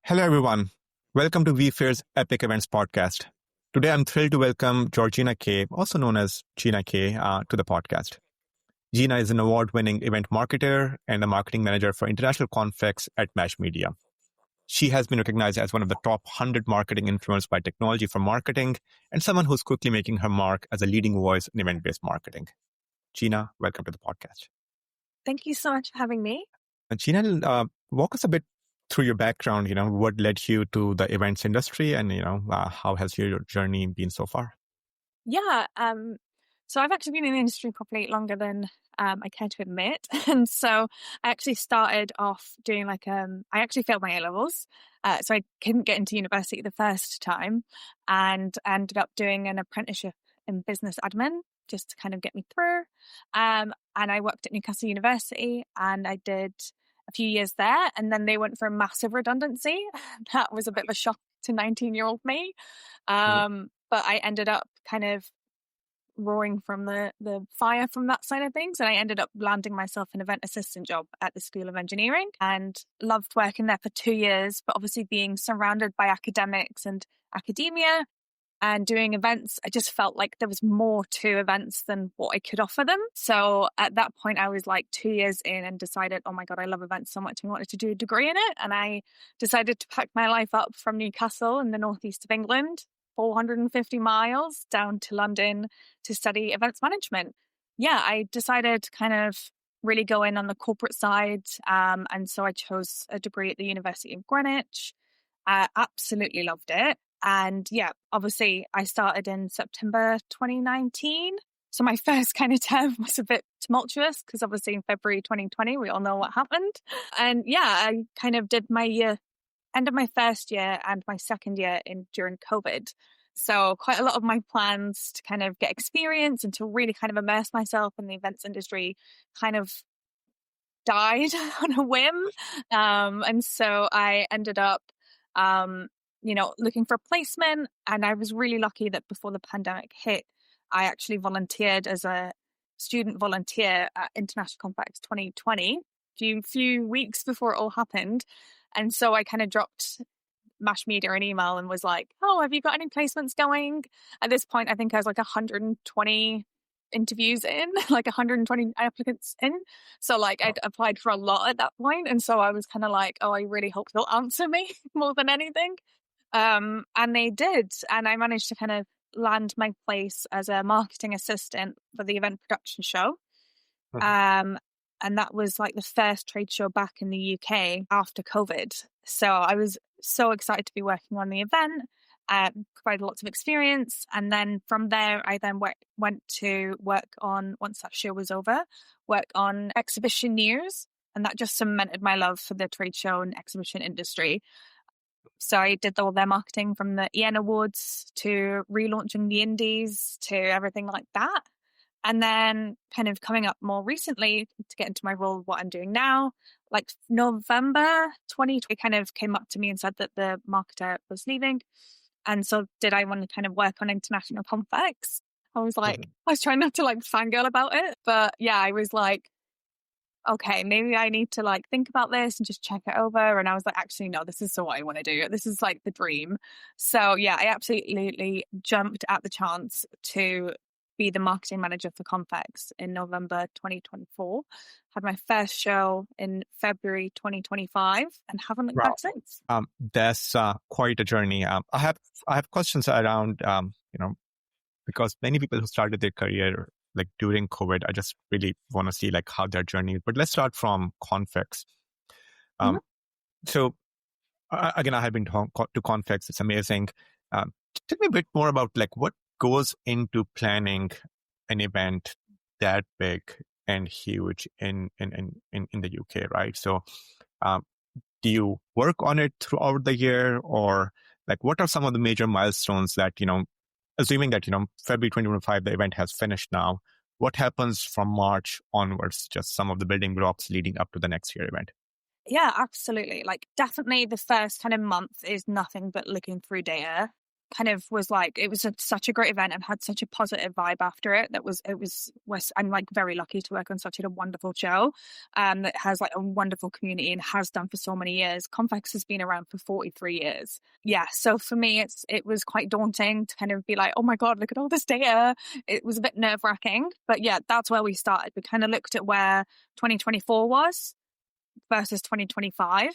Hello, everyone. Welcome to vFairs Epic Events podcast. Today, I'm thrilled to welcome Georgina Kay, also known as Gina Kay, to the podcast. Gina is an award-winning event marketer and a marketing manager for International Confex at Mesh Media. She has been recognized as one of the top 100 marketing influenced by technology for marketing and someone who's quickly making her mark as a leading voice in event-based marketing. Gina, welcome to the podcast. Thank you so much for having me. Gina, walk us a bit through your background, what led you to the events industry and, how has your journey been so far? Yeah. So I've actually been in the industry probably longer than I care to admit. And so I actually started off doing I actually failed my A-levels. So I couldn't get into university the first time and ended up doing an apprenticeship in business admin just to kind of get me through. And I worked at Newcastle University and I did a few years there, and then they went for a massive redundancy. That was a bit of a shock to 19-year-old me. But I ended up kind of roaring from the fire from that side of things. And I ended up landing myself an event assistant job at the School of Engineering and loved working there for 2 years, but obviously being surrounded by academics and academia and doing events, I just felt like there was more to events than what I could offer them. So at that point, I was 2 years in and decided, oh my God, I love events so much. I wanted to do a degree in it. And I decided to pack my life up from Newcastle in the northeast of England, 450 miles down to London to study events management. Yeah, I decided to kind of really go in on the corporate side. And so I chose a degree at the University of Greenwich. I absolutely loved it. And yeah, obviously I started in September 2019. So my first kind of term was a bit tumultuous because obviously in February 2020, we all know what happened. And yeah, I kind of did my end of my first year and my second year during COVID. So quite a lot of my plans to kind of get experience and to really kind of immerse myself in the events industry kind of died on a whim. And so I ended up looking for a placement. And I was really lucky that before the pandemic hit, I actually volunteered as a student volunteer at International Confex 2020, few weeks before it all happened. And so I kind of dropped Mesh Media an email and was like, oh, have you got any placements going? At this point, I think I was 120 interviews in, 120 applicants in. So I'd applied for a lot at that point. And so I was kind of like, oh, I really hope they'll answer me more than anything. And they did. And I managed to kind of land my place as a marketing assistant for the event production show. And that was the first trade show back in the UK after COVID. So I was so excited to be working on the event, provided lots of experience. And then from there, I then went to work on, once that show was over, work on exhibition news. And that just cemented my love for the trade show and exhibition industry. So I did all their marketing from the EN Awards to relaunching the Indies to everything like that. And then kind of coming up more recently to get into my role, what I'm doing now, November 2020 kind of came up to me and said that the marketer was leaving. And so did I want to kind of work on International Confex? I was I was trying not to fangirl about it. But yeah, I was okay, maybe I need to think about this and just check it over. And I was actually, no, this is so what I want to do. This is the dream. So yeah, I absolutely jumped at the chance to be the marketing manager for Confex in November 2024. Had my first show in February 2025 and haven't looked back since. That's quite a journey. I have questions around, because many people who started their career during COVID, I just really want to see how their journey. But let's start from Confex. So again, I have been to Confex. It's amazing. Tell me a bit more about what goes into planning an event that big and huge in the UK, right? So do you work on it throughout the year, or what are some of the major milestones that, assuming that, February 2025, the event has finished now, what happens from March onwards, just some of the building blocks leading up to the next year event? Yeah, absolutely. Definitely the first kind of month is nothing but looking through data, kind of was like, it was such a great event and had such a positive vibe after it. I'm like very lucky to work on such a wonderful show that has like a wonderful community and has done for so many years. Confex has been around for 43 years. Yeah. So for me, it was quite daunting to kind of be like, oh my God, look at all this data. It was a bit nerve wracking, but yeah, that's where we started. We kind of looked at where 2024 was versus 2025,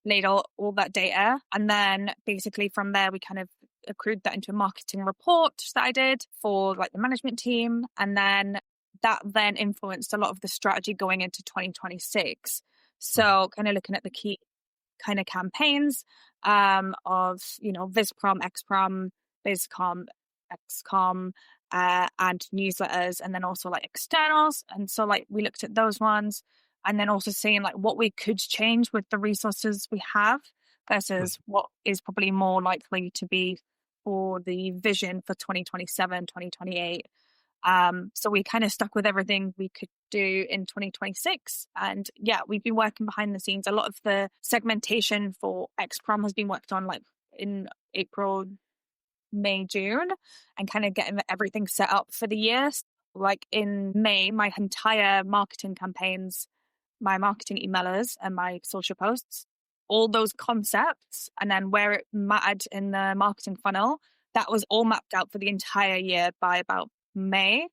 laid all that data. And then basically from there, we kind of accrued that into a marketing report that I did for like the management team. And then that then influenced a lot of the strategy going into 2026. So kind of looking at the key kind of campaigns of, VisProm, XProm, BizCom, XCom, and newsletters, and then also like externals. And so like we looked at those ones, and then also seeing like what we could change with the resources we have versus what is probably more likely to be for the vision for 2027, 2028. So we kind of stuck with everything we could do in 2026. And yeah, we've been working behind the scenes. A lot of the segmentation for XProm has been worked on like in April, May, June, and kind of getting everything set up for the year. Like in May, my entire marketing campaigns, my marketing emailers and my social posts, all those concepts, and then where it mattered in the marketing funnel, that was all mapped out for the entire year by about May.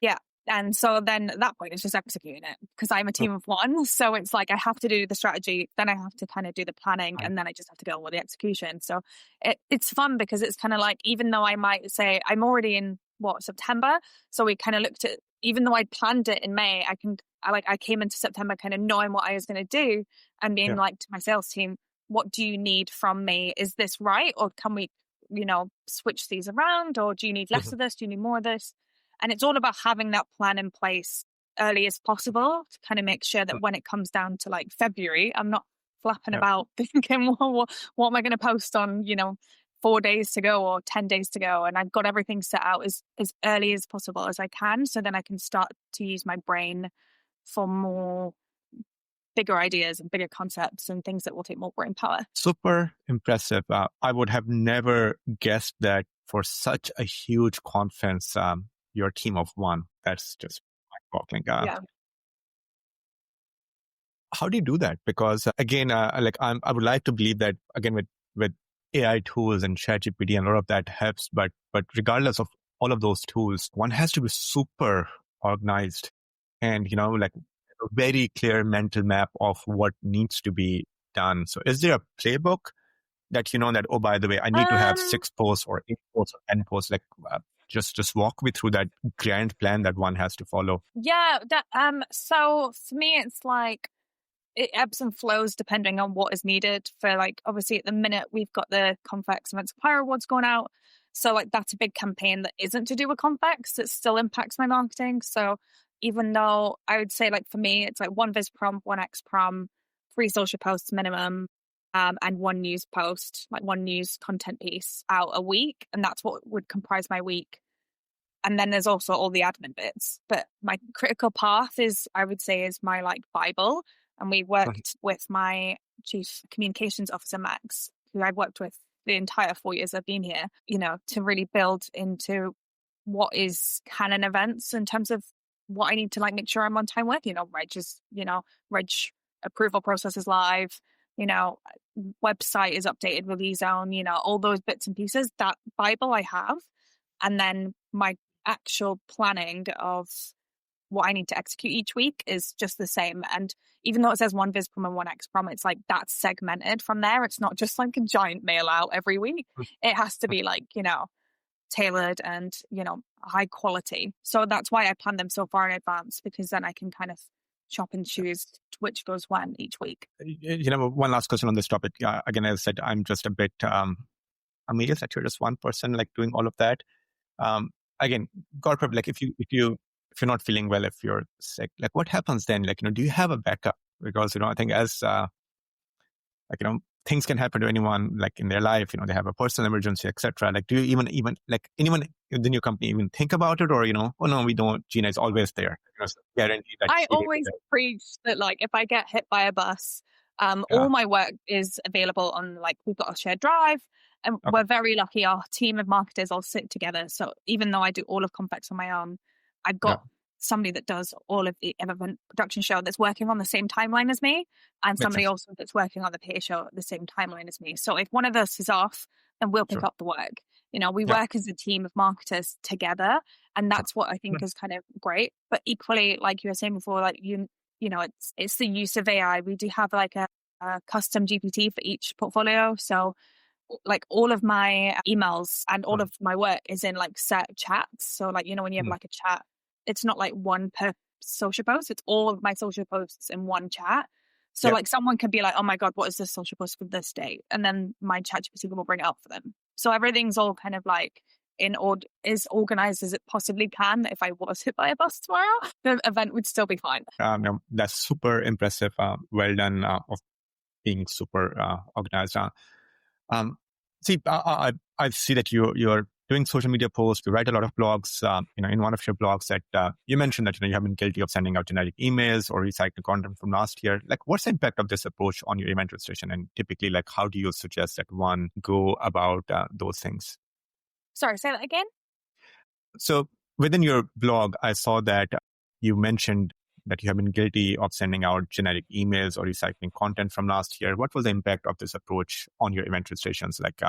Yeah. And so then at that point, it's just executing it because I'm a team of one. So it's like I have to do the strategy, then I have to kind of do the planning, and then I just have to go with the execution. So it's fun because it's kind of like, even though I might say I'm already in September. So we kind of looked at, even though I'd planned it in May, I came into September kind of knowing what I was going to do and being like to my sales team, what do you need from me? Is this right? Or can we, switch these around? Or do you need less of this? Do you need more of this? And it's all about having that plan in place early as possible to kind of make sure that when it comes down to like February, I'm not flapping about thinking, well, what am I going to post on, 4 days to go or 10 days to go? And I've got everything set out as early as possible as I can. So then I can start to use my brain for more bigger ideas and bigger concepts and things that will take more brain power. Super impressive. I would have never guessed that for such a huge conference, your team of one. That's just mind-boggling. How do you do that? Because again, I would like to believe that again with AI tools and ChatGPT and all of that helps, but regardless of all of those tools, one has to be super organized and like a very clear mental map of what needs to be done. So is there a playbook that that, oh, by the way, I need to have 6 posts or 8 posts or 10 posts? Like just walk me through that grand plan that one has to follow. Yeah. So for me, it's like it ebbs and flows depending on what is needed. For like, obviously at the minute we've got the Confex Event Supplier Awards going out. So like that's a big campaign that isn't to do with Confex. It still impacts my marketing. So even though I would say like for me, it's like 1 VisProm, 1 XProm, 3 social posts minimum, and 1 news post, like 1 news content piece out a week. And that's what would comprise my week. And then there's also all the admin bits. But my critical path is my like Bible. And we worked with my chief communications officer, Max, who I've worked with the entire 4 years I've been here, to really build into what is canon events in terms of what I need to like make sure I'm on time with, reg approval process is live, website is updated with eZone, all those bits and pieces. That Bible I have. And then my actual planning of what I need to execute each week is just the same. And even though it says 1 VisProm and 1 XProm, it's like that's segmented from there. It's not just like a giant mail out every week. It has to be like, tailored and, high quality. So that's why I plan them so far in advance, because then I can kind of chop and choose which goes when each week. One last question on this topic. Again, as I said, I'm just a bit amazed that you're just one person like doing all of that. Again, God forbid, like if you're not feeling well, if you're sick, like what happens then? Like, do you have a backup? Because, I think as, things can happen to anyone, like in their life, they have a personal emergency, etc. Like, do you even like anyone within your company even think about it? Or, oh no, we don't, Gina is always there. Guaranteed that I always preach that like, if I get hit by a bus, All my work is available on, like, we've got a shared drive, and we're very lucky. Our team of marketers all sit together. So even though I do all of Confex on my own, I've got somebody that does all of the event production show that's working on the same timeline as me, and Makes somebody sense. also that's working on the pay show at the same timeline as me. So if one of us is off, then we'll pick Sure. up the work. You know, we Yeah. work as a team of marketers together, and Sure. that's what I think is kind of great. But equally, like you were saying before, like you know, it's the use of AI. We do have like a custom GPT for each portfolio. So like all of my emails and all of my work is in like set chats. So like, you know, when you have like a chat, it's not like one per social post. It's all of my social posts in one chat. So Yeah. like someone could be like, oh my God, what is this social post for this date? And then my chat GPT will bring it up for them. So everything's all kind of like is organized as it possibly can. If I was hit by a bus tomorrow, the event would still be fine. That's super impressive. Well done of being super organized. Um, see, I see that you're doing social media posts. You write a lot of blogs. In one of your blogs that you mentioned that you have been guilty of sending out generic emails or recycling content from last year. Like, what's the impact of this approach on your event registration? And typically, like, how do you suggest that one go about those things? Sorry, say that again. So within your blog, I saw that you mentioned that you have been guilty of sending out generic emails or recycling content from last year. What was the impact of this approach on your event registrations? Like,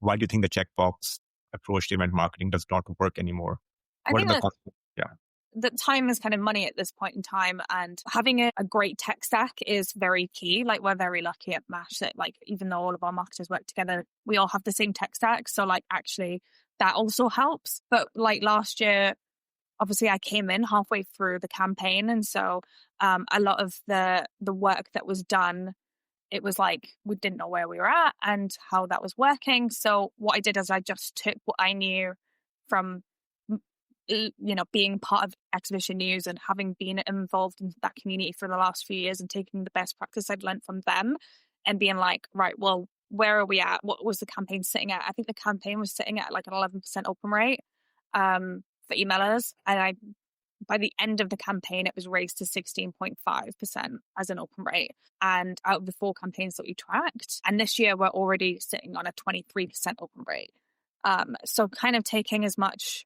why do you think the checkbox approach to event marketing does not work anymore? I What are think the that yeah, that time is kind of money at this point in time, and having a great tech stack is very key. Like, we're very lucky at Mash that, like, even though all of our marketers work together, we all have the same tech stack. So like actually that also helps. But like last year, obviously I came in halfway through the campaign, and so a lot of the work that was done, it was like we didn't know where we were at and how that was working. So what I did is I just took what I knew from being part of Exhibition News and having been involved in that community for the last few years, and taking the best practice I'd learned from them and being like, right, well, where are we at? What was the campaign sitting at? I think the campaign was sitting at like an 11% open rate for emailers, and by the end of the campaign, it was raised to 16.5% as an open rate. And out of the 4 campaigns that we tracked, and this year we're already sitting on a 23% open rate. So kind of taking as much,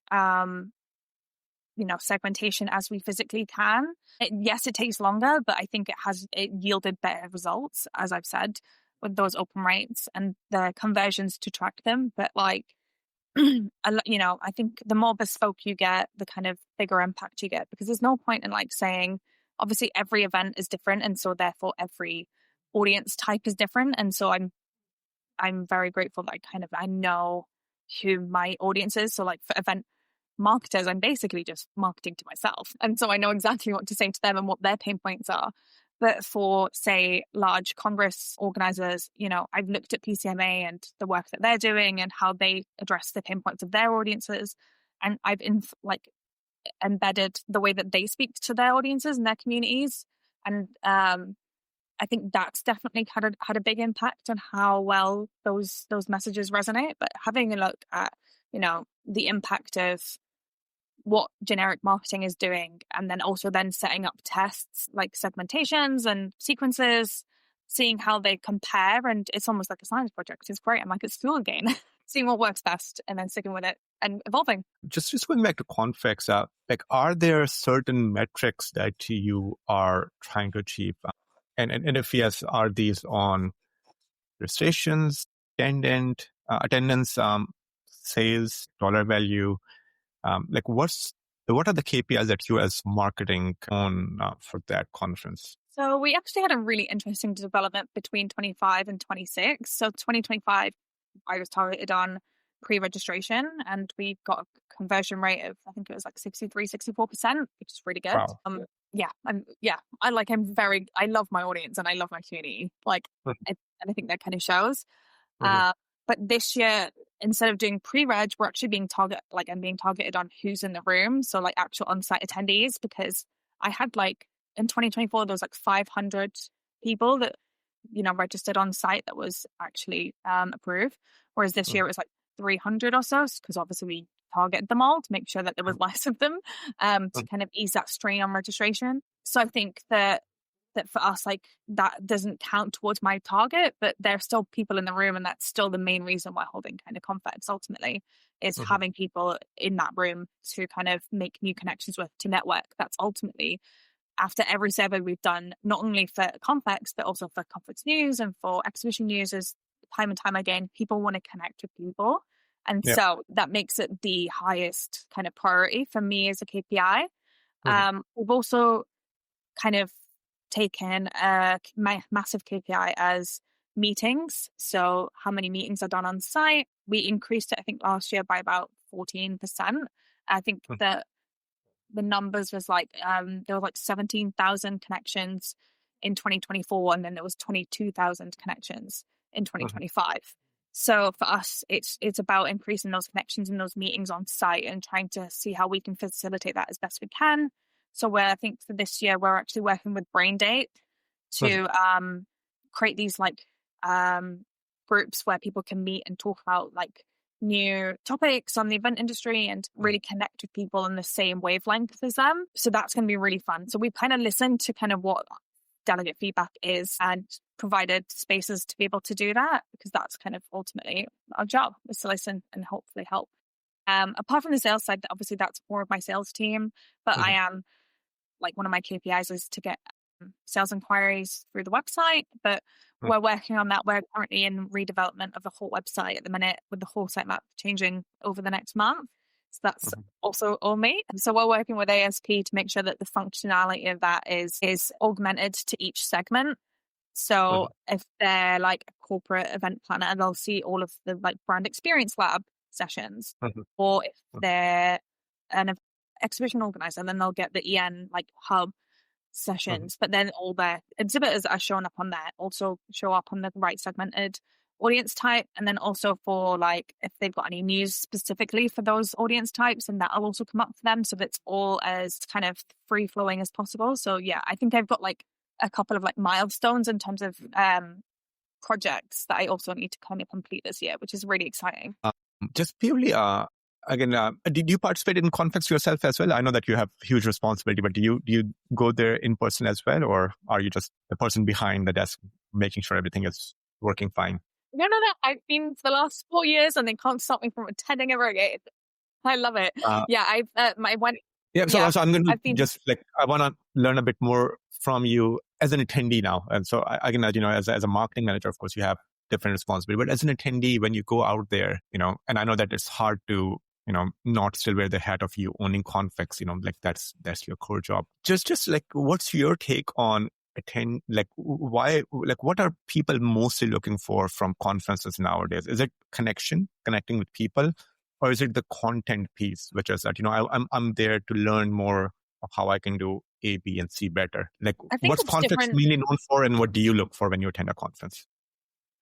segmentation as we physically can. Yes, it takes longer, but I think it yielded better results, as I've said, with those open rates and the conversions to track them. But like, I think the more bespoke you get, the kind of bigger impact you get, because there's no point in like saying, obviously every event is different, and so therefore every audience type is different. And so I'm very grateful that I know who my audience is. So like for event marketers, I'm basically just marketing to myself, and so I know exactly what to say to them and what their pain points are. But for, say, large Congress organizers, I've looked at PCMA and the work that they're doing and how they address the pain points of their audiences. And I've embedded the way that they speak to their audiences and their communities. And I think that's definitely had a big impact on how well those messages resonate. But having a look at, the impact of what generic marketing is doing, and then also then setting up tests like segmentations and sequences, seeing how they compare, and it's almost like a science project. It's great. I'm like, it's school again. Seeing what works best and then sticking with it and evolving. Just going back to Confex, like, are there certain metrics that you are trying to achieve? And if yes, are these on registrations, attendance, sales, dollar value? Like, what are the KPIs that you as marketing on for that conference? So we actually had a really interesting development between 25 and 26. So 2025, I was targeted on pre-registration, and we got a conversion rate of, I think it was like 63-64%, which is really good. Wow. I love my audience and I love my community. Like, and I think that kind of shows. But this year, instead of doing pre-reg, we're actually I'm being targeted on who's in the room. So like actual on-site attendees, because I had in 2024, there was 500 people that, registered on site that was actually approved. Whereas this year it was 300 or so, because obviously we targeted them all to make sure that there was less of them, to kind of ease that strain on registration. So I think that that for us, like that doesn't count towards my target, but there's still people in the room, and that's still the main reason why holding kind of Confex ultimately is having people in that room to kind of make new connections with, to network. That's ultimately after every survey we've done, not only for Confex, but also for conference news and for exhibition news, is time and time again, people want to connect with people. And so that makes it the highest kind of priority for me as a KPI. We've also kind of taken a massive KPI as meetings. So how many meetings are done on site? We increased it, I think, last year by about 14%. I think that the numbers was like, there were like 17,000 connections in 2024, and then there was 22,000 connections in 2025. So for us, it's about increasing those connections and those meetings on site and trying to see how we can facilitate that as best we can. So where I think for this year, we're actually working with Braindate to create these like groups where people can meet and talk about like new topics on the event industry and really connect with people in the same wavelength as them. So that's going to be really fun. So we've kind of listened to kind of what delegate feedback is and provided spaces to be able to do that, because that's kind of ultimately our job, is to listen and hopefully help. Apart from the sales side, obviously that's more of my sales team, but I am like, one of my KPIs is to get sales inquiries through the website, but we're working on that. We're currently in redevelopment of the whole website at the minute, with the whole sitemap changing over the next month. So that's also all me. And so we're working with ASP to make sure that the functionality of that is augmented to each segment. So if they're like a corporate event planner, they'll see all of the like brand experience lab sessions, or if they're an exhibition organizer, then they'll get the EN like hub sessions, but then all their exhibitors are showing up on there also show up on the right segmented audience type. And then also for like, if they've got any news specifically for those audience types, and that'll also come up for them. So that's all as kind of free flowing as possible. So yeah, I think I've got like a couple of like milestones in terms of projects that I also need to kind of complete this year, which is really exciting. Just purely, again, did you participate in Confex yourself as well? I know that you have huge responsibility, but do you go there in person as well, or are you just the person behind the desk making sure everything is working fine? No. I've been for the last 4 years, and they can't stop me from attending ever again. I love it. I went. So I'm going to I want to learn a bit more from you as an attendee now. And so again, as a marketing manager, of course, you have different responsibility. But as an attendee, when you go out there, and I know that it's hard to, not still wear the hat of you owning Confex, like that's your core job. Just like, what's your take on what are people mostly looking for from conferences nowadays? Is it connecting with people, or is it the content piece, which is that, I'm there to learn more of how I can do A, B, and C better? Like, what's Confex mainly known for, and what do you look for when you attend a conference?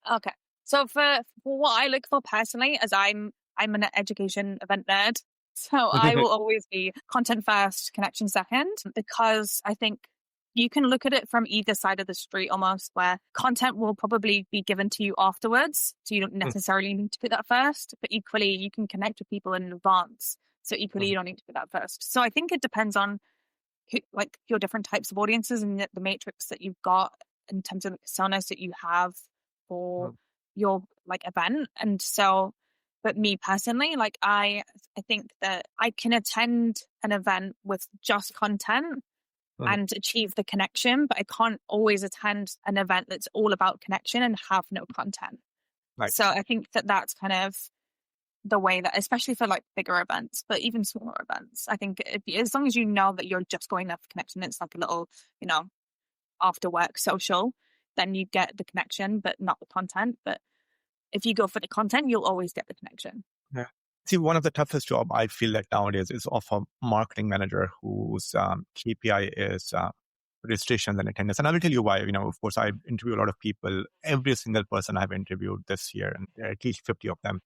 Okay. So for what I look for personally, as I'm an education event nerd, so I will always be content first, connection second, because I think you can look at it from either side of the street almost, where content will probably be given to you afterwards. So you don't necessarily need to put that first, but equally you can connect with people in advance. So equally you don't need to put that first. So I think it depends on your different types of audiences and the matrix that you've got in terms of the personas that you have for your like event. And so, but me personally, like I think that I can attend an event with just content and achieve the connection, but I can't always attend an event that's all about connection and have no content. Right. So I think that that's kind of the way that, especially for like bigger events, but even smaller events, I think as long as you know that you're just going there for connection, it's like a little, after work social, then you get the connection, but not the content. But if you go for the content, you'll always get the connection. Yeah. See, one of the toughest job I feel like nowadays is of a marketing manager whose KPI is registrations and attendance. And I will tell you why. Of course, I interview a lot of people. Every single person I've interviewed this year, and there are at least 50 of them,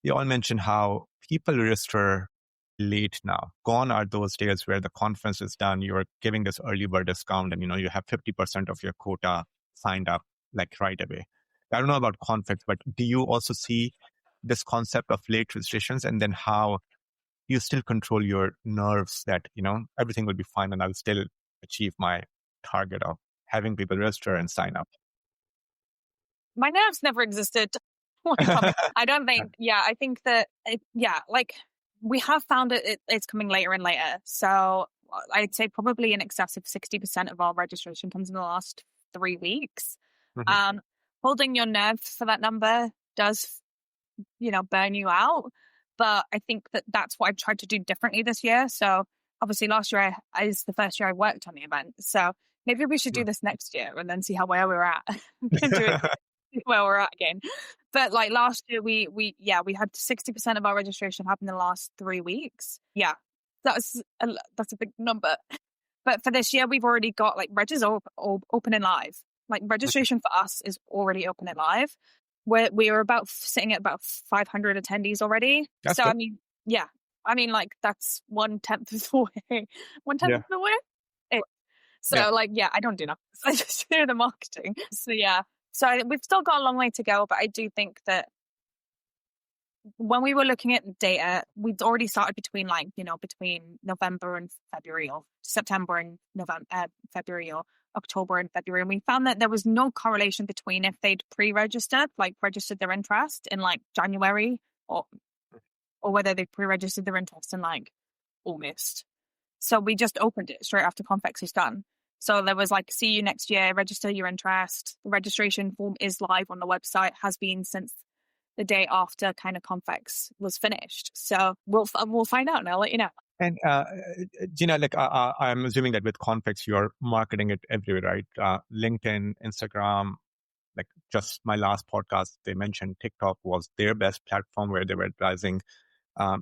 they all mention how people register late now. Gone are those days where the conference is done, you're giving this early bird discount, and you have 50% of your quota signed up like right away. I don't know about Confex, but do you also see this concept of late registrations, and then how you still control your nerves that, everything will be fine and I'll still achieve my target of having people register and sign up? My nerves never existed. I don't think, I think that, like we have found it's coming later and later. So I'd say probably in excess of 60% of our registration comes in the last 3 weeks. Mhm. Holding your nerve for that number does, burn you out. But I think that's what I've tried to do differently this year. So obviously last year is the first year I worked on the event. So maybe we should do this next year and then see where we're at. Do it where we're at again. But like last year, we had 60% of our registration happen in the last 3 weeks. Yeah, that's a big number. But for this year, we've already got like regis open and live. Like registration for us is already open and live. We are about sitting at about 500 attendees already. That's So good. like that's 1/10 of the way. 1/10 Yeah. of the way. So I don't do nothing. I just do the marketing. So yeah. So we've still got a long way to go, but I do think that when we were looking at data, we'd already started between November and February, or September and February, or October and February. And we found that there was no correlation between if they'd pre-registered, like registered their interest in like January, or whether they pre-registered their interest in like August. So we just opened it straight after Confex was done. So there was like, see you next year, register your interest. The registration form is live on the website, has been since the day after kind of Confex was finished. So we'll find out and I'll let you know. And Gina, like I'm assuming that with Confex, you're marketing it everywhere, right? LinkedIn, Instagram, like just my last podcast, they mentioned TikTok was their best platform where they were advertising.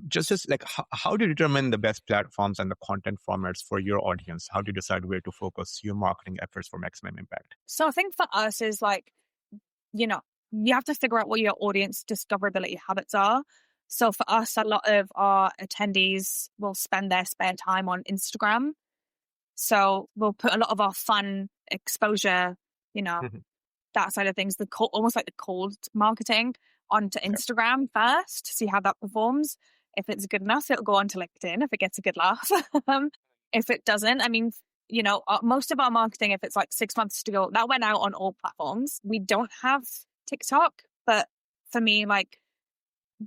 Just like how do you determine the best platforms and the content formats for your audience? How do you decide where to focus your marketing efforts for maximum impact? So I think for us is like, you have to figure out what your audience discoverability habits are. So for us, a lot of our attendees will spend their spare time on Instagram. So we'll put a lot of our fun exposure, that side of things, almost like the cold marketing onto Instagram first to see how that performs. If it's good enough, it'll go on to LinkedIn if it gets a good laugh. If it doesn't, most of our marketing, if it's like 6 months to go, that went out on all platforms. We don't have TikTok, but for me, like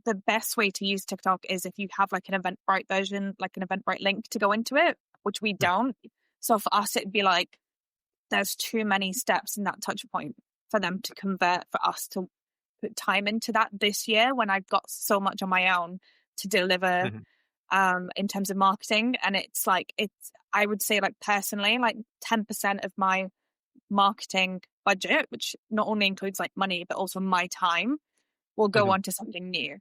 the best way to use TikTok is if you have like an Eventbrite version, like an Eventbrite link to go into it, which we don't. So for us, it'd be like, there's too many steps in that touch point for them to convert, for us to put time into that this year when I've got so much on my own to deliver in terms of marketing. And I would say like personally, like 10% of my marketing budget, which not only includes like money, but also my time, will go on to something new.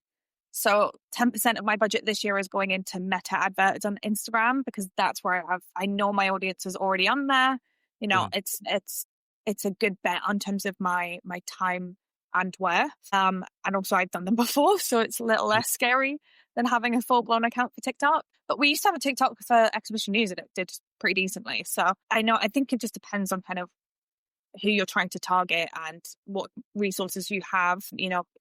So 10% of my budget this year is going into meta adverts on Instagram, because that's where I know my audience is already on there. It's a good bet in terms of my time and worth. And also I've done them before, so it's a little less scary than having a full-blown account for TikTok. But we used to have a TikTok for Exhibition News and it did pretty decently. So I think it just depends on kind of who you're trying to target and what resources you have.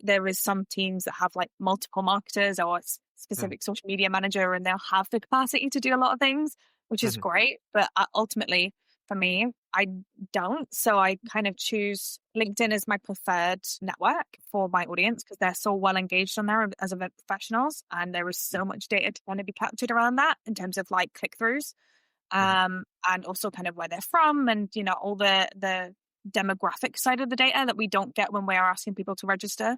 There is some teams that have like multiple marketers or a specific social media manager, and they'll have the capacity to do a lot of things, which is great. But ultimately, for me, I don't. So I kind of choose LinkedIn as my preferred network for my audience, because they're so well engaged on there as event professionals. And there is so much data to kind of be captured around that in terms of like click-throughs. And also kind of where they're from, and all the demographic side of the data that we don't get when we are asking people to register.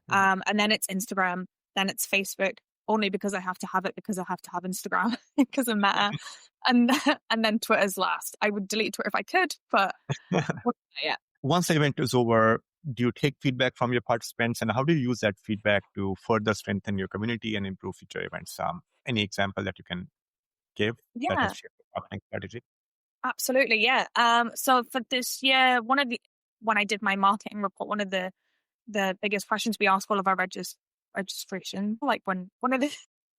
And then it's Instagram, then it's Facebook, only because I have to have it, because I have to have Instagram because of Meta, and then Twitter's last. I would delete Twitter if I could, but yeah. Once the event is over, do you take feedback from your participants, and how do you use that feedback to further strengthen your community and improve future events? Any example that you can give that has shaped your marketing strategy? Absolutely, yeah. So for this year, when I did my marketing report, one of the biggest questions we ask all of our registration, like when are they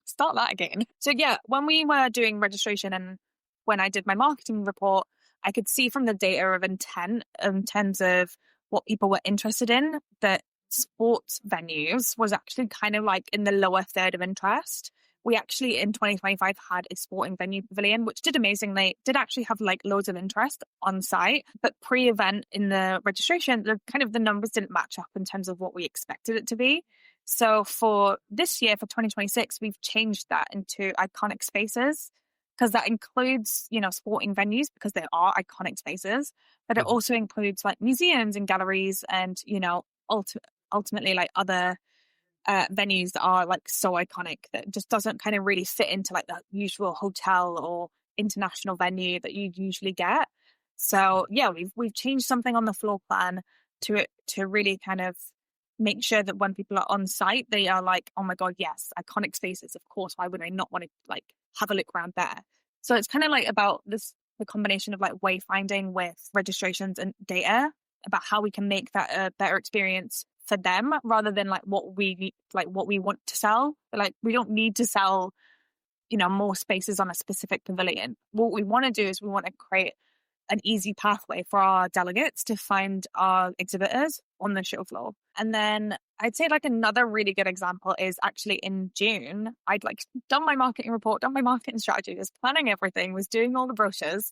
start that again? So yeah, when we were doing registration and when I did my marketing report, I could see from the data of intent in terms of what people were interested in, that sports venues was actually kind of like in the lower third of interest, we actually in 2025 had a sporting venue pavilion, which did amazing. They did actually have like loads of interest on site, but pre-event in the registration, the numbers didn't match up in terms of what we expected it to be. So for this year, for 2026, we've changed that into iconic spaces, because that includes, sporting venues because they are iconic spaces, but it also includes like museums and galleries and, ultimately like other venues that are like so iconic that just doesn't kind of really fit into like the usual hotel or international venue that you usually get. So yeah, we've changed something on the floor plan to really kind of make sure that when people are on site, they are like, oh my God, yes, iconic spaces. Of course, why would I not want to like have a look around there? So it's kind of like about the combination of like wayfinding with registrations and data about how we can make that a better experience for them rather than like what we want to sell. Like we don't need to sell, more spaces on a specific pavilion. What we want to do is we want to create an easy pathway for our delegates to find our exhibitors on the show floor. And then I'd say like another really good example is actually in June, I'd like done my marketing report, done my marketing strategy, was planning everything, was doing all the brochures,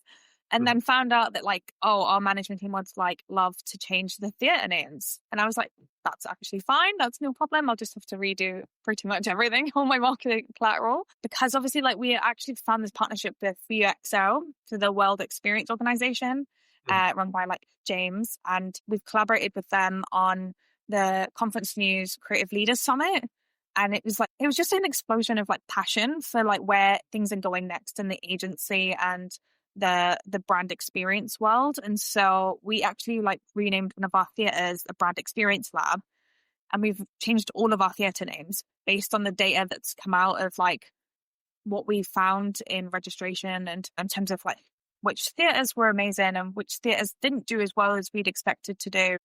and then found out that like, our management team would like love to change the theatre names. And I was like, that's actually fine. That's no problem. I'll just have to redo pretty much everything on my marketing collateral. Because obviously like we actually found this partnership with VUXO, so the World Experience Organization, run by like James. And we've collaborated with them on the Conference News Creative Leaders Summit. And it was just an explosion of like passion for like where things are going next in the agency and the brand experience world. And so we actually like renamed one of our theatres the Brand Experience Lab, and we've changed all of our theatre names based on the data that's come out of like what we found in registration and in terms of like which theatres were amazing and which theatres didn't do as well as we'd expected to do.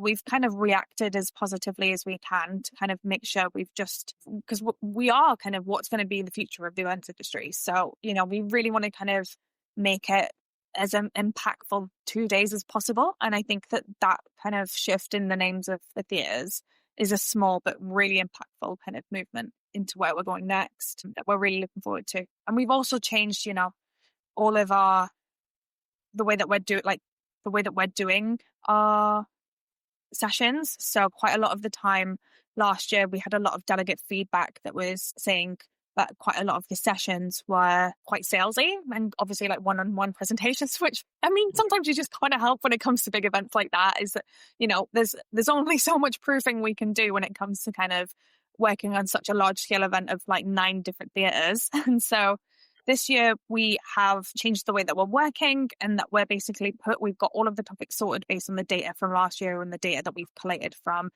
We've kind of reacted as positively as we can to kind of make sure because we are kind of what's going to be the future of the events industry. So, we really want to kind of make it as impactful 2 days as possible. And I think that kind of shift in the names of the theatres is a small but really impactful kind of movement into where we're going next that we're really looking forward to. And we've also changed, all of the way that we're doing our sessions. So quite a lot of the time last year, we had a lot of delegate feedback that was saying that quite a lot of the sessions were quite salesy and obviously like one-on-one presentations, which I mean, sometimes you just kind of help when it comes to big events like that, is that, there's only so much proofing we can do when it comes to kind of working on such a large scale event of like 9 different theatres. And so this year we have changed the way that we're working, and that we've got all of the topics sorted based on the data from last year and the data that we've collated from,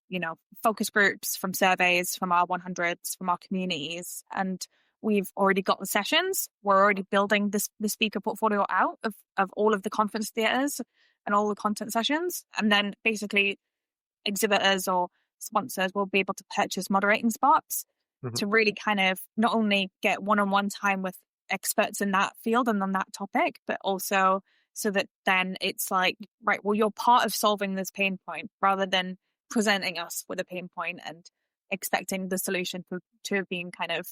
focus groups, from surveys, from our 100s, from our communities. And we've already got the sessions. We're already building the speaker portfolio out of all of the conference theatres and all the content sessions. And then basically exhibitors or sponsors will be able to purchase moderating spots to really kind of not only get one-on-one time with experts in that field and on that topic, but also so that then it's like, right, well, you're part of solving this pain point rather than presenting us with a pain point and expecting the solution to being kind of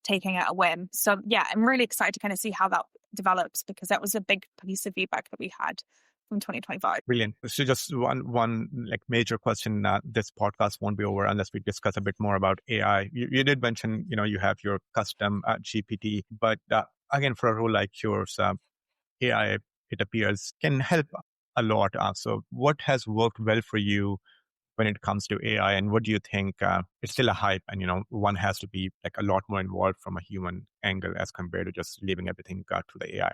taking at a whim. So yeah, I'm really excited to kind of see how that develops, because that was a big piece of feedback that we had from 2025. Brilliant. So just one like major question. This podcast won't be over unless we discuss a bit more about AI. You did mention, you have your custom GPT, but again, for a role like yours, AI, it appears, can help a lot. So what has worked well for you when it comes to AI, and what do you think? It's still a hype, and one has to be like a lot more involved from a human angle as compared to just leaving everything to the AI.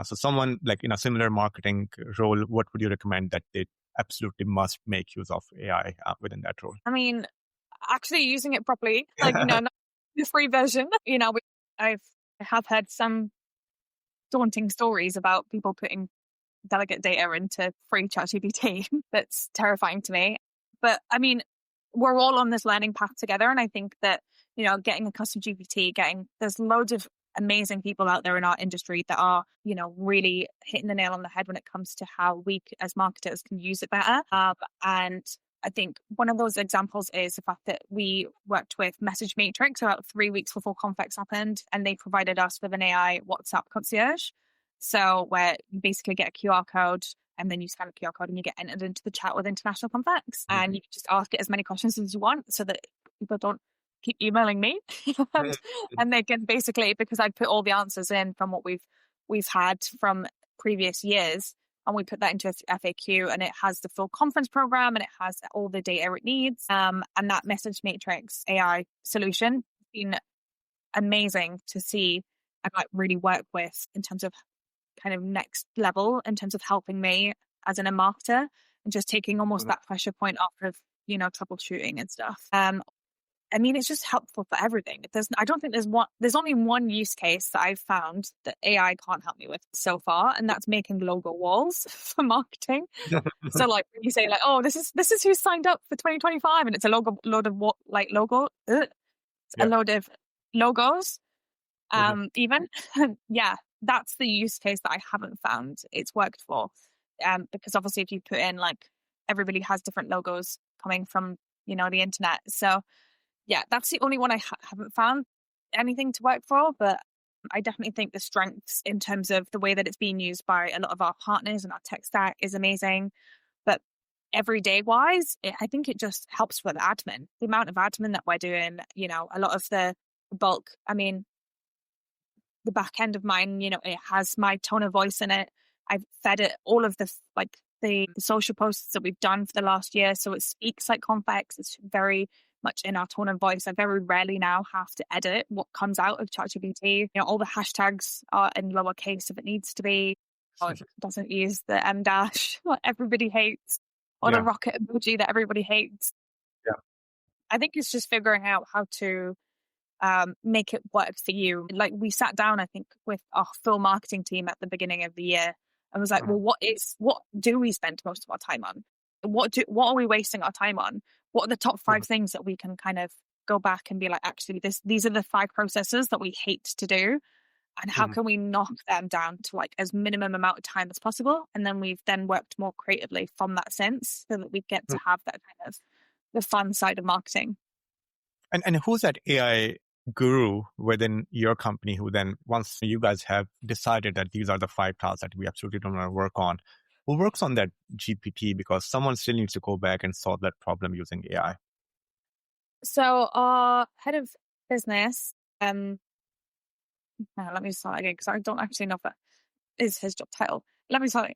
So someone like in a similar marketing role, what would you recommend that they absolutely must make use of AI within that role? I mean, actually using it properly, like, not the free version. I have heard some daunting stories about people putting delegate data into free ChatGPT. That's terrifying to me. But I mean, we're all on this learning path together. And I think that, getting a custom GPT, there's loads of amazing people out there in our industry that are, really hitting the nail on the head when it comes to how we as marketers can use it better. And I think one of those examples is the fact that we worked with Message Matrix about 3 weeks before Confex happened, and they provided us with an AI WhatsApp concierge. So where you basically get a QR code, and then you scan the QR code and you get entered into the chat with International Confex, and you can just ask it as many questions as you want so that people don't keep emailing me. And they can basically, because I put all the answers in from what we've had from previous years, and we put that into a FAQ, and it has the full conference program, and it has all the data it needs. And that Message Matrix AI solution has been amazing to see and like really work with in terms of kind of next level in terms of helping me as a marketer and just taking almost that pressure point off of, troubleshooting and stuff. I mean, it's just helpful for everything. I don't think there's only one use case that I've found that AI can't help me with so far, and that's making logo walls for marketing. So like when you say like, oh, this is who signed up for 2025, and it's a load of logos, even. Yeah, that's the use case that I haven't found it's worked for. Because obviously if you put in like everybody has different logos coming from, the internet. So yeah, that's the only one I haven't found anything to work for, but I definitely think the strengths in terms of the way that it's being used by a lot of our partners and our tech stack is amazing. But everyday wise, I think it just helps with admin. The amount of admin that we're doing, a lot of the bulk, I mean, the back end of mine, it has my tone of voice in it. I've fed it all of the social posts that we've done for the last year. So it speaks like Confex. It's very much in our tone of voice. I very rarely now have to edit what comes out of ChatGPT. All the hashtags are in lowercase if it needs to be. It doesn't use the M dash what everybody hates, or the rocket emoji that everybody hates. Yeah. I think it's just figuring out how to make it work for you. Like we sat down, I think, with our full marketing team at the beginning of the year and was like, well, what do we spend most of our time on? What are we wasting our time on? What are the top 5 things that we can kind of go back and be like, actually, these are the 5 processes that we hate to do, and how can we knock them down to like as minimum amount of time as possible? And then we've worked more creatively from that sense, so that we get to have that kind of the fun side of marketing. And who's that AI guru within your company who then, once you guys have decided that these are the 5 tasks that we absolutely don't want to work on, who works on that GPT, because someone still needs to go back and solve that problem using AI? So our head of business, let me start again because I don't actually know if that is his job title. Let me start.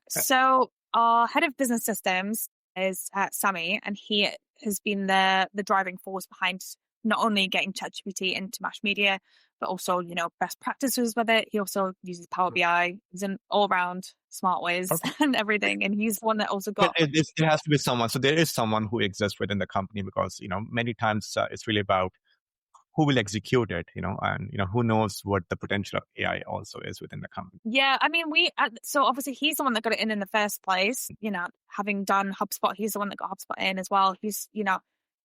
So our head of business systems is Sammy, and he has been the driving force behind not only getting ChatGPT into Mash Media, but also, best practices with it. He also uses Power BI. He's an all-round smart whiz and everything. And he's the one that also got... But there has to be someone. So there is someone who exists within the company, because, many times it's really about who will execute it, and, who knows what the potential of AI also is within the company. Yeah, I mean, so obviously he's the one that got it in the first place, having done HubSpot, he's the one that got HubSpot in as well. He's,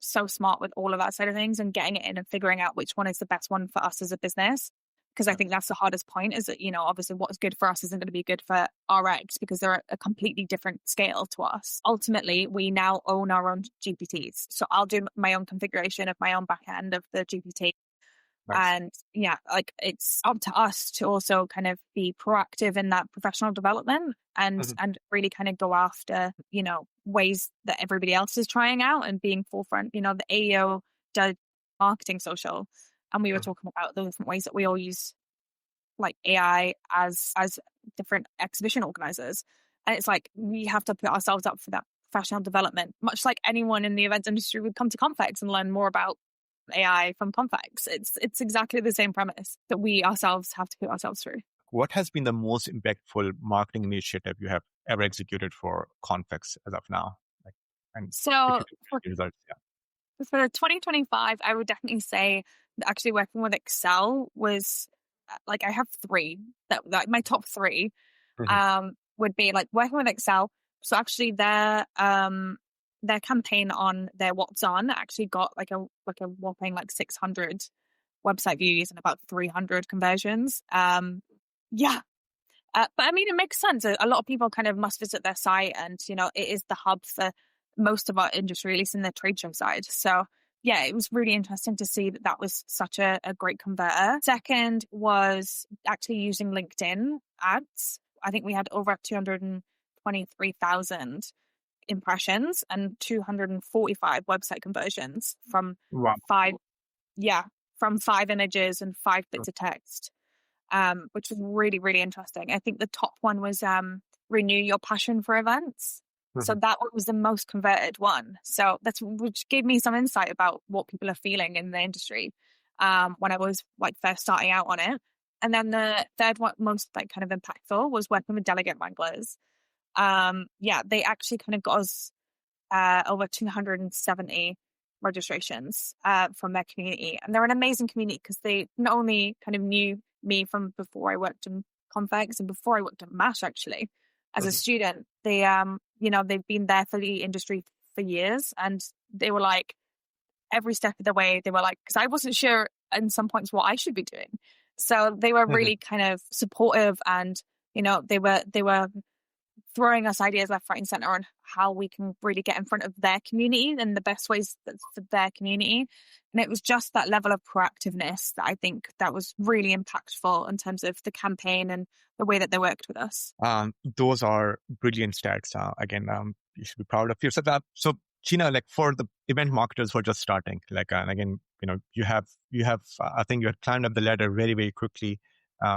so smart with all of that side of things and getting it in and figuring out which one is the best one for us as a business. Because I think that's the hardest point, is that, obviously what's good for us isn't going to be good for RX because they're a completely different scale to us. Ultimately, we now own our own GPTs. So I'll do my own configuration of my own back end of the GPT. Nice. And yeah, like it's up to us to also kind of be proactive in that professional development and really kind of go after, ways that everybody else is trying out and being forefront. The AEO did marketing social, and we were talking about the different ways that we all use like AI as different exhibition organizers. And it's like, we have to put ourselves up for that professional development, much like anyone in the events industry would come to Confex and learn more about AI from Confex. It's exactly the same premise that we ourselves have to put ourselves through. What has been the most impactful marketing initiative you have ever executed for Confex as of now? For 2025, I would definitely say that actually working with Excel was I have 3 that my top 3 would be like working with Excel. So actually their campaign on their What's On actually got like a whopping 600 website views and about 300 conversions. But I mean, it makes sense. A lot of people kind of must visit their site, and it is the hub for most of our industry, at least in the trade show side. So yeah, it was really interesting to see that was such a great converter. Second was actually using LinkedIn ads. I think we had over 223,000 impressions and 245 website conversions from Wow. five images and 5 bits of text, which was really, really interesting. I think the top one was renew your passion for events. So that one was the most converted one. So which gave me some insight about what people are feeling in the industry when I was like first starting out on it. And then the third one, most like kind of impactful, was working with delegate wranglers. They actually kind of got us over 270 registrations from their community. And they're an amazing community because they not only kind of knew me from before I worked in Confex and before I worked at MASH actually as a student. They they've been there for the industry for years, and they were like every step of the way they were like, because I wasn't sure in some points what I should be doing. So they were really kind of supportive, and they were throwing us ideas left, right, and center on how we can really get in front of their community and the best ways for their community. And it was just that level of proactiveness that I think that was really impactful in terms of the campaign and the way that they worked with us. Those are brilliant stats. Again, you should be proud of yourself. So Gina, like for the event marketers who are just starting, like, and again, you have, I think you have climbed up the ladder very, very quickly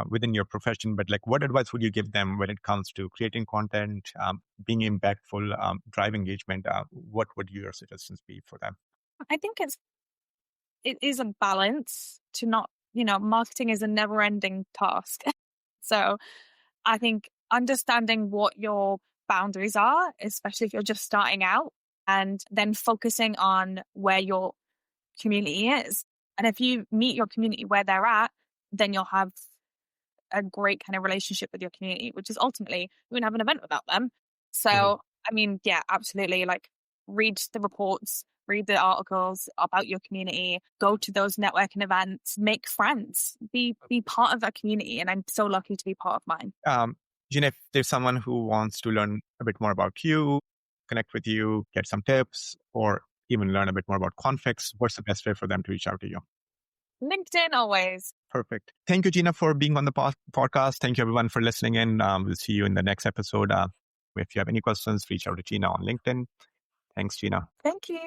within your profession, but like what advice would you give them when it comes to creating content, being impactful, drive engagement? What would your suggestions be for them? I think it is a balance to not, marketing is a never ending task. So I think understanding what your boundaries are, especially if you're just starting out, and then focusing on where your community is. And if you meet your community where they're at, then you'll have a great kind of relationship with your community, which is ultimately you wouldn't have an event without them. So, I mean, yeah, absolutely. Like read the reports, read the articles about your community, go to those networking events, make friends, be part of a community. And I'm so lucky to be part of mine. Gina, if there's someone who wants to learn a bit more about you, connect with you, get some tips, or even learn a bit more about Confex, what's the best way for them to reach out to you? LinkedIn always. Perfect. Thank you, Gina, for being on the podcast. Thank you, everyone, for listening in. We'll see you in the next episode. If you have any questions, reach out to Gina on LinkedIn. Thanks, Gina. Thank you.